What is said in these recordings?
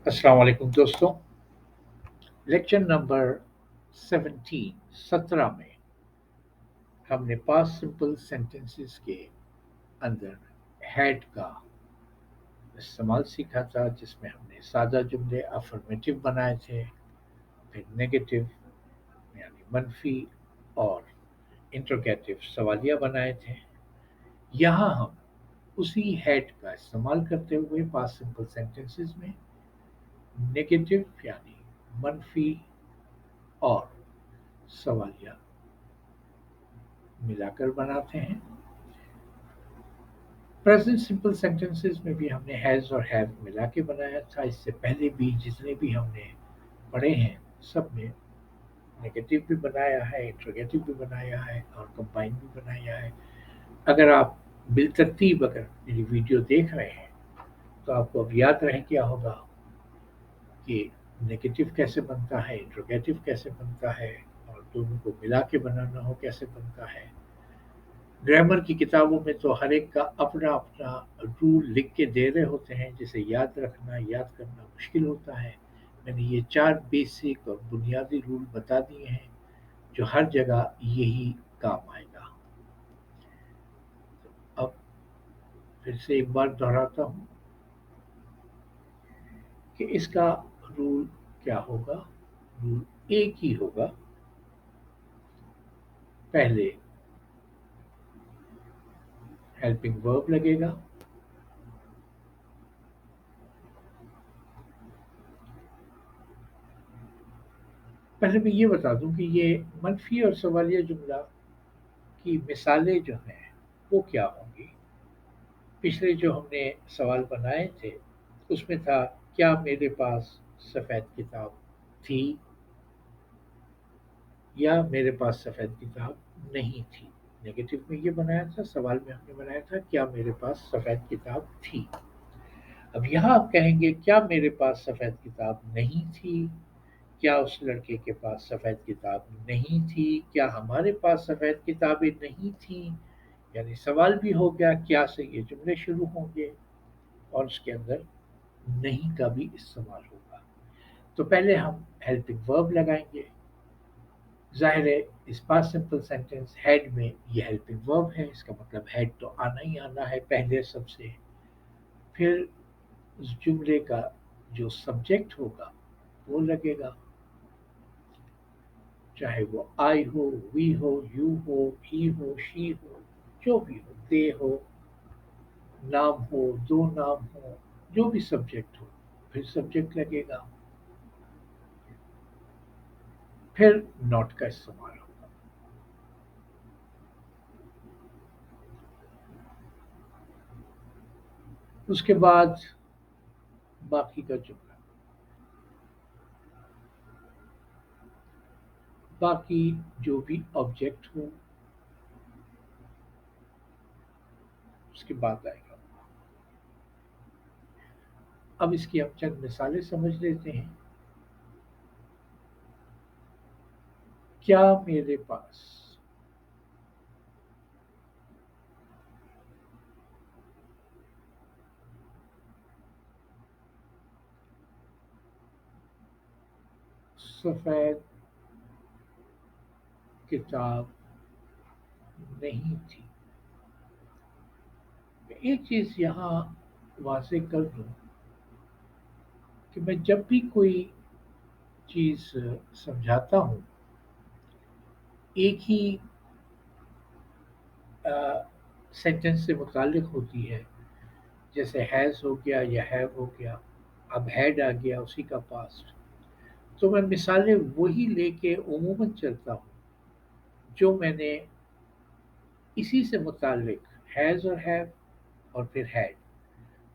अस्सलाम वालेकुम दोस्तों। लेक्चर नंबर 17 में हमने पास्ट सिंपल सेंटेंसेस के अंदर हैड का इस्तेमाल सीखा था, जिसमें हमने सादा जुमले अफर्मेटिव बनाए थे, फिर नेगेटिव यानी मनफी और इंट्रोगेटिव सवालिया बनाए थे। यहाँ हम उसी हैड का इस्तेमाल करते हुए पास्ट सिंपल सेंटेंसेस में नेगेटिव यानी मनफी और सवालिया मिलाकर बनाते हैं। प्रेजेंट सिंपल सेंटेंसेस में भी हमने हैज और हैव मिला के बनाया था। इससे पहले भी जितने भी हमने पढ़े हैं, सब में नेगेटिव भी बनाया है, इंट्रोगेटिव भी बनाया है और कंबाइन भी बनाया है। अगर आप बिलतरतीब अगर मेरी वीडियो देख रहे हैं तो आपको अब याद रह गया होगा कि नेगेटिव कैसे बनता है, इंट्रोगेटिव कैसे बनता है और दोनों को मिला के बनाना हो कैसे बनता है। ग्रामर की किताबों में तो हर एक का अपना अपना रूल लिख के दे रहे होते हैं, जिसे याद रखना याद करना मुश्किल होता है। मैंने ये 4 बेसिक और बुनियादी रूल बता दिए हैं जो हर जगह यही काम आएगा। अब फिर से एक बार दोहराता हूँ कि इसका रूल क्या होगा। रूल एक ही होगा। पहले हेल्पिंग वर्ब लगेगा, पहले मैं ये बता दूं कि ये मनफी और सवालिया जुमला की मिसालें जो हैं वो क्या होंगी। पिछले जो हमने सवाल बनाए थे उसमें था, क्या मेरे पास सफ़ेद किताब थी या मेरे पास सफ़ेद किताब नहीं थी। नेगेटिव में ये बनाया था, सवाल में हमने बनाया था क्या मेरे पास सफ़ेद किताब थी। अब यहाँ आप कहेंगे क्या मेरे पास सफ़ेद किताब नहीं थी, क्या उस लड़के के पास सफ़ेद किताब नहीं थी, क्या हमारे पास सफ़ेद किताबें नहीं थी। यानी सवाल भी हो गया, क्या से ये जुमले शुरू होंगे और उसके अंदर नहीं का भी इस्तेमाल होगा। तो पहले हम हेल्पिंग वर्ब लगाएंगे। ज़ाहिर है इस पास्ट सिंपल सेंटेंस हैड में ये हेल्पिंग वर्ब है, इसका मतलब हैड तो आना ही आना है पहले सबसे। फिर उस जुमले का जो सब्जेक्ट होगा वो लगेगा, चाहे वो आई हो, वी हो, यू हो, ही हो, शी हो, जो भी हो, दे हो, नाम हो, दो नाम हो, जो भी सब्जेक्ट हो, फिर सब्जेक्ट लगेगा। फिर नॉट का इस्तेमाल होगा। उसके बाद बाकी का जुमला, बाकी जो भी ऑब्जेक्ट हो उसके बाद आएगा। अब इसकी हम चंद मिसालें समझ लेते हैं। क्या मेरे पास सफेद किताब नहीं थी। मैं एक चीज यहाँ वाजे कर दूं कि मैं जब भी कोई चीज समझाता हूँ, एक ही सेंटेंस से मुताल्लिक होती है। जैसे हैज़ हो गया या हैव हो गया, अब हैड आ गया उसी का पास्ट। तो मैं मिसालें वही लेके उमूमन चलता हूँ जो मैंने इसी से मुताल्लिक हैज़ और हैव और फिर हैड।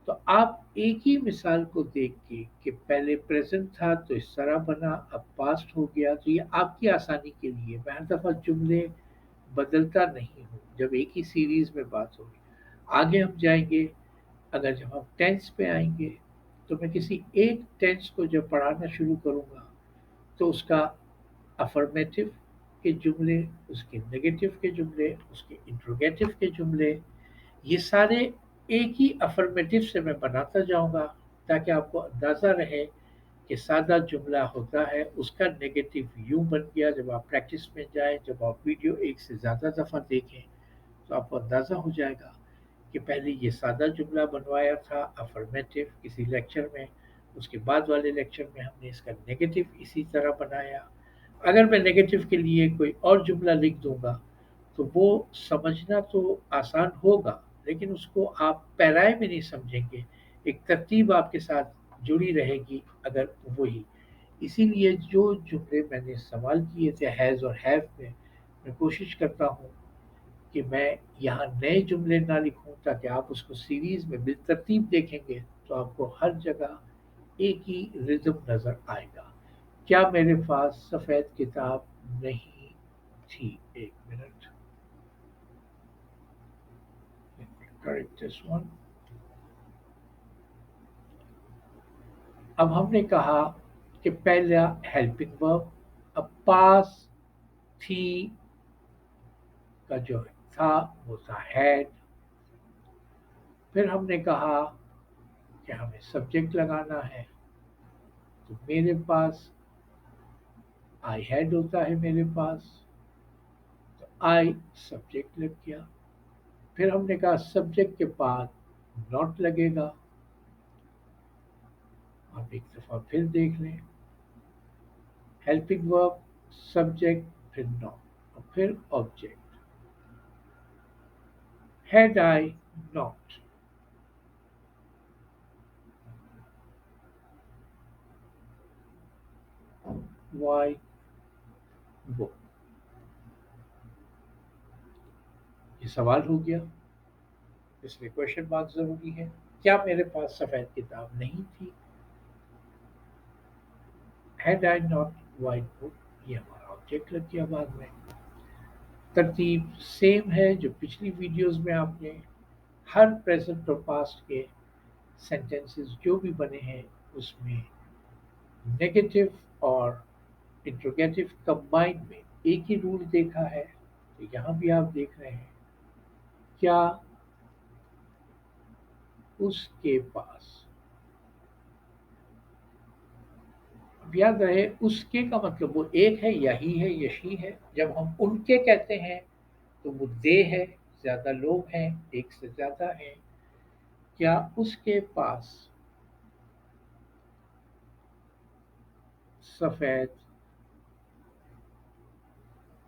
तो आप एक ही मिसाल को देख के कि पहले प्रेजेंट था तो इस तरह बना, अब पास्ट हो गया, तो ये आपकी आसानी के लिए मैं हर दफ़ा जुमले बदलता नहीं हूँ जब एक ही सीरीज में बात होगी। आगे हम जाएंगे, अगर जब हम टेंस पे आएंगे तो मैं किसी एक टेंस को जब पढ़ाना शुरू करूँगा तो उसका अफर्मेटिव के जुमले, उसके नेगेटिव के जुमले, उसके इंट्रोगेटिव के जुमले, ये सारे एक ही अफर्मेटिव से मैं बनाता जाऊंगा ताकि आपको अंदाज़ा रहे कि सादा जुमला होता है उसका नेगेटिव यूं बन गया। जब आप प्रैक्टिस में जाएं, जब आप वीडियो एक से ज़्यादा दफ़ा देखें तो आपको अंदाज़ा हो जाएगा कि पहले ये सादा जुमला बनवाया था अफर्मेटिव किसी लेक्चर में, उसके बाद वाले लेक्चर में हमने इसका नेगेटिव इसी तरह बनाया। अगर मैं नेगेटिव के लिए कोई और जुमला लिख दूंगा तो वो समझना तो आसान होगा, लेकिन उसको आप पैराए में नहीं समझेंगे, एक तरतीब आपके साथ जुड़ी रहेगी अगर वही। इसीलिए जो जुमले मैंने इस्तेमाल किए थे हैज़ और हैव में, मैं कोशिश करता हूँ कि मैं यहाँ नए जुमले ना लिखूं, ताकि आप उसको सीरीज में बिलतरतीब देखेंगे तो आपको हर जगह एक ही रिदम नज़र आएगा। क्या मेरे पास सफ़ेद किताब नहीं थी? एक मिनट, करेक्ट दिस वन। अब हमने कहा कि पहला हेल्पिंग वर्ब, अब पास थी का जो था वो था हैड। फिर हमने कहा कि हमें सब्जेक्ट लगाना है, तो मेरे पास आई हैड होता है मेरे पास, तो आई सब्जेक्ट लग गया। फिर हमने कहा सब्जेक्ट के बाद नॉट लगेगा। आप एक दफ़ा फिर देख लें, हेल्पिंग वर्ब, सब्जेक्ट, फिर नॉट और फिर object. Had I not, why वो। ये सवाल हो गया, इसमें क्वेश्चन मार्क जरूरी है। क्या मेरे पास सफ़ेद किताब नहीं थी? Had I not white book, ये हमारा ऑब्जेक्ट लग गया बाद में। तरतीब सेम है जो पिछली वीडियोस में आपने हर प्रेजेंट और पास्ट के सेंटेंसेस जो भी बने हैं उसमें नेगेटिव और इंट्रोगेटिव कंबाइंड में एक ही रूल देखा है, तो यहाँ भी आप देख रहे हैं। क्या उसके पास, अब याद रहे उसके का मतलब वो एक है, यही है, यशी है। जब हम उनके कहते हैं तो वो दे है, ज्यादा लोग हैं, एक से ज्यादा हैं। क्या उसके पास सफेद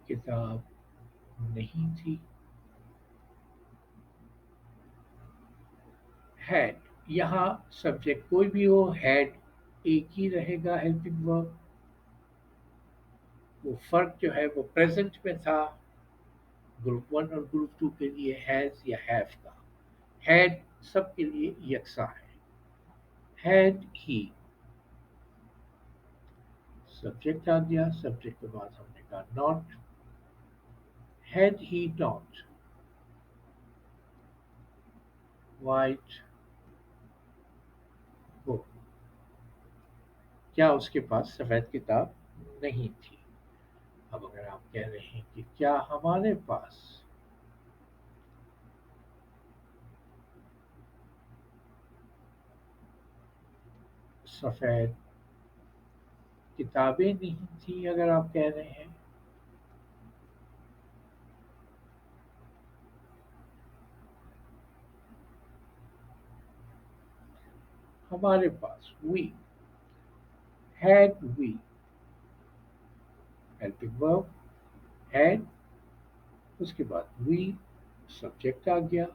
किताब नहीं थी? हैड, यहाँ सब्जेक्ट कोई भी हो, हैड एक ही रहेगा हेल्पिंग वर्ब। वो फर्क जो है वो प्रेजेंट में था ग्रुप वन और ग्रुप टू के लिए हैज या हैव का। हैड सबके लिए यकसा है। हैड ही, सब्जेक्ट आ गया, सब्जेक्ट के बाद हमने कहा not. Had he not white book, क्या उसके पास सफेद किताब नहीं थी? अब अगर आप कह रहे हैं कि क्या हमारे पास सफेद किताबें नहीं थी, अगर आप कह रहे हैं, हमारे पास we, had we, helping verb had, उसके बाद वी, सब्जेक्ट आ गया।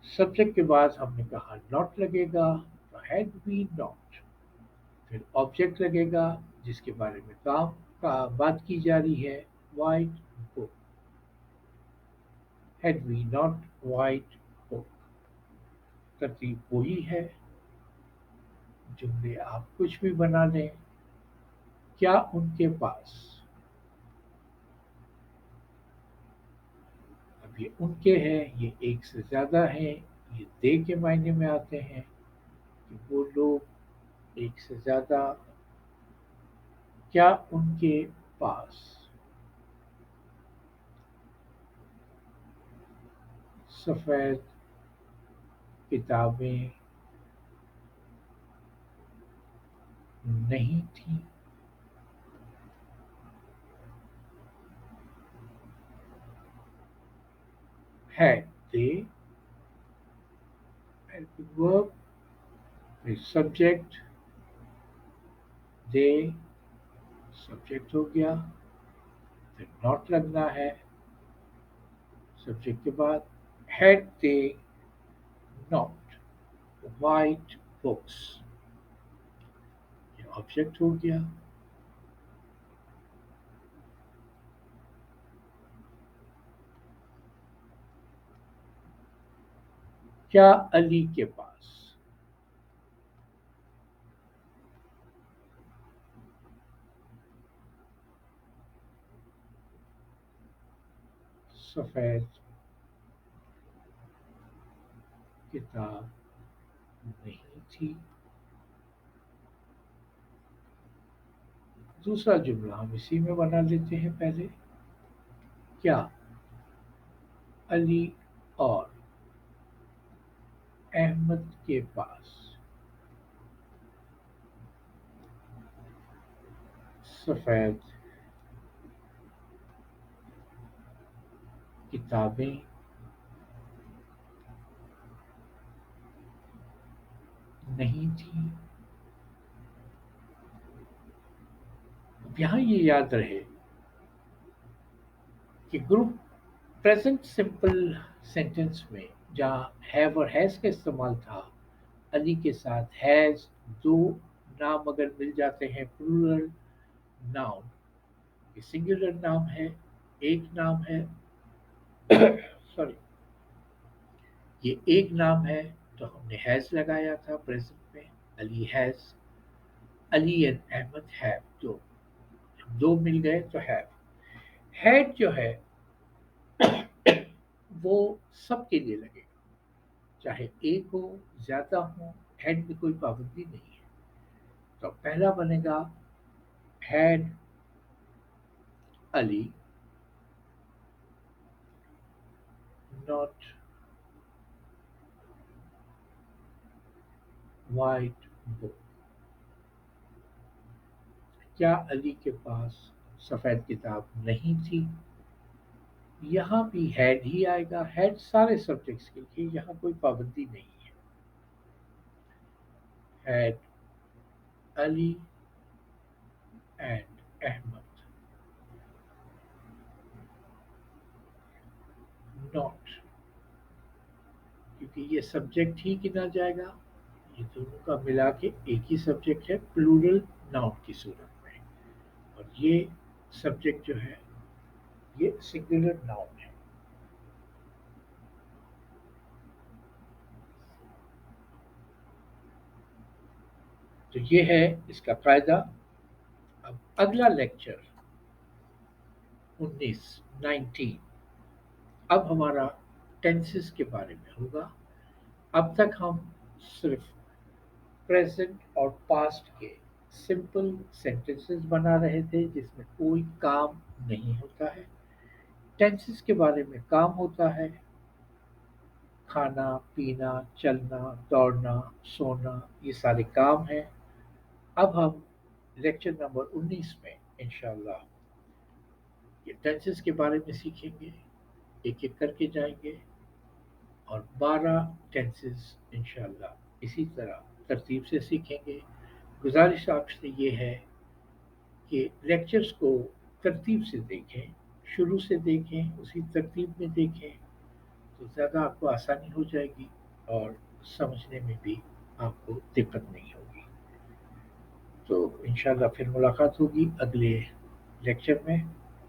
सब्जेक्ट के बाद हमने कहा नॉट लगेगा, तो हैड वी नॉट। फिर ऑब्जेक्ट लगेगा जिसके बारे में काम का बात की जा रही है, white book. Had we not white book, तरतीब वही है। जुमले आप कुछ भी बना लें। क्या उनके पास, अब ये उनके हैं, ये एक से ज्यादा हैं, ये दे के मायने में आते हैं कि वो लोग एक से ज्यादा। क्या उनके पास सफेद किताबें नहीं थी. Had they, helping verb with subject, they, subject हो गया. फिर not लगना है subject के बाद. Had they not white books, ये object हो गया. क्या अली के पास सफेद किताब नहीं थी. दूसरा जुमला हम इसी में बना लेते हैं पहले. क्या अली और अहमद के पास सफेद किताबें नहीं थी. अब यहाँ ये याद रहे कि ग्रुप प्रेजेंट सिंपल सेंटेंस में जहाँ हैव और हैज का इस्तेमाल था, अली के साथ हैज, दो नाम अगर मिल जाते हैं प्लूरल नाउन, ये सिंगुलर नाम है, एक नाम है, सॉरी, ये एक नाम है, तो हमने हैज लगाया था प्रेजेंट में. Ali has, Ali and Ahmed have, दो मिल गए तो हैव. हैड जो है वो सबके लिए लगेगा, चाहे एक हो ज्यादा हो, हैड में कोई पाबंदी नहीं है. तो पहला बनेगा had Ali not white book. क्या अली के पास सफेद किताब नहीं थी. यहाँ भी हैड ही आएगा. हैड सारे सब्जेक्ट्स के लिए, यहाँ कोई पाबंदी नहीं है. Had Ali and Ahmed not, क्योंकि ये सब्जेक्ट ही गिना जाएगा. ये दोनों का मिला के एक ही सब्जेक्ट है प्लूरल नाउन की सूरत में, और ये सब्जेक्ट जो है ये सिंगुलर नाउन है. तो ये है इसका कायदा. अब अगला लेक्चर 19 अब हमारा टेंसेस के बारे में होगा. अब तक हम सिर्फ प्रेजेंट और पास्ट के सिंपल सेंटेंसेस बना रहे थे जिसमें कोई काम नहीं होता है. टेंसेस के बारे में काम होता है. खाना पीना, चलना, दौड़ना, सोना, ये सारे काम हैं. अब हम लेक्चर नंबर 19 में इंशाल्लाह ये टेंसेस के बारे में सीखेंगे, एक एक करके जाएंगे, और 12 टेंसेस इंशाल्लाह इसी तरह तरतीब से सीखेंगे. गुजारिश आपसे ये है कि लेक्चर्स को तरतीब से देखें, शुरू से देखें, उसी तरतीब में देखें, तो ज़्यादा आपको आसानी हो जाएगी और समझने में भी आपको दिक्कत नहीं होगी. तो इंशाल्लाह फिर मुलाकात होगी अगले लेक्चर में.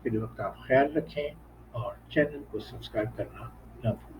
फिर वक्त आप ख्याल रखें और चैनल को सब्सक्राइब करना ना भूलें.